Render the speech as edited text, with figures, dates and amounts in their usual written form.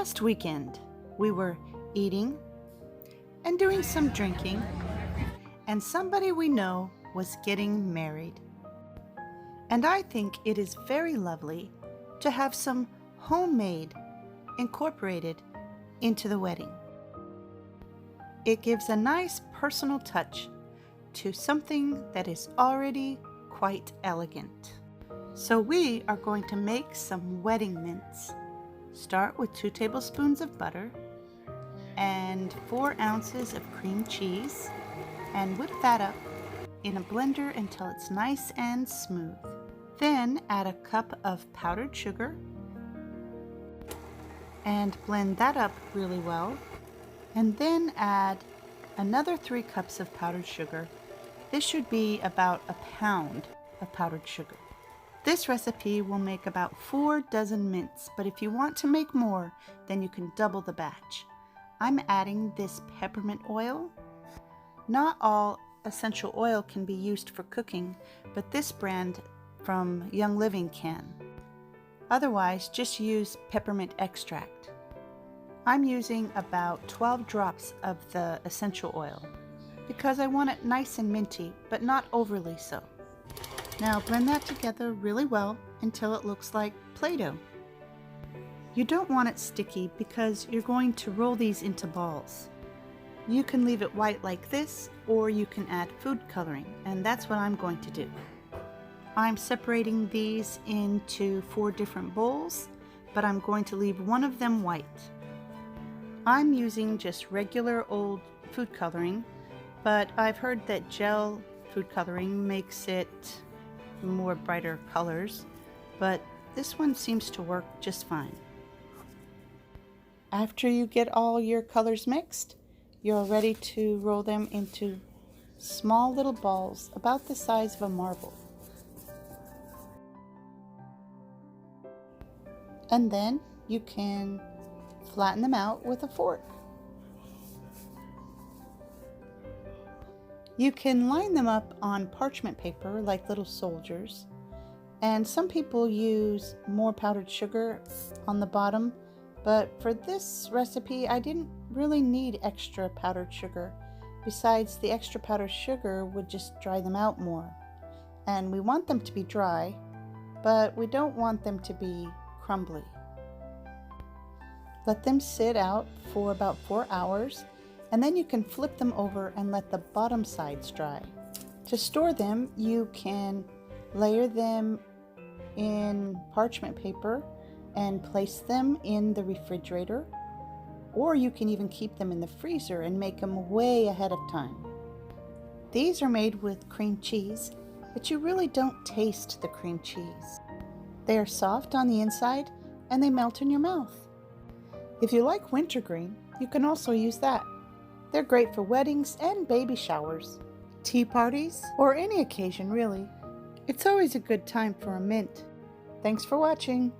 Last weekend, we were eating and doing some drinking, and somebody we know was getting married. And I think it is very lovely to have some homemade incorporated into the wedding. It gives a nice personal touch to something that is already quite elegant. So we are going to make some wedding mints. Start with 2 tablespoons of butter and 4 ounces of cream cheese, and whip that up in a blender until it's nice and smooth. Then add a cup of powdered sugar and blend that up really well, and then add another 3 cups of powdered sugar. This should be about a pound of powdered sugar. This recipe will make about 4 dozen mints, but if you want to make more, then you can double the batch. I'm adding this peppermint oil. Not all essential oil can be used for cooking, but this brand from Young Living can. Otherwise, just use peppermint extract. I'm using about 12 drops of the essential oil because I want it nice and minty, but not overly so. Now blend that together really well until it looks like Play-Doh. You don't want it sticky because you're going to roll these into balls. You can leave it white like this, or you can add food coloring, and that's what I'm going to do. I'm separating these into 4 different bowls, but I'm going to leave one of them white. I'm using just regular old food coloring, but I've heard that gel food coloring makes it more brighter colors, but this one seems to work just fine. After you get all your colors mixed, you're ready to roll them into small little balls about the size of a marble. And then you can flatten them out with a fork. You can line them up on parchment paper like little soldiers, and some people use more powdered sugar on the bottom, but for this recipe I didn't really need extra powdered sugar. Besides, the extra powdered sugar would just dry them out more, and we want them to be dry, but we don't want them to be crumbly. Let them sit out for about 4 hours, and then you can flip them over and let the bottom sides dry. To store them, you can layer them in parchment paper and place them in the refrigerator, or you can even keep them in the freezer and make them way ahead of time. These are made with cream cheese, but you really don't taste the cream cheese. They are soft on the inside and they melt in your mouth. If you like wintergreen, you can also use that. They're great for weddings and baby showers, tea parties, or any occasion really. It's always a good time for a mint. Thanks for watching.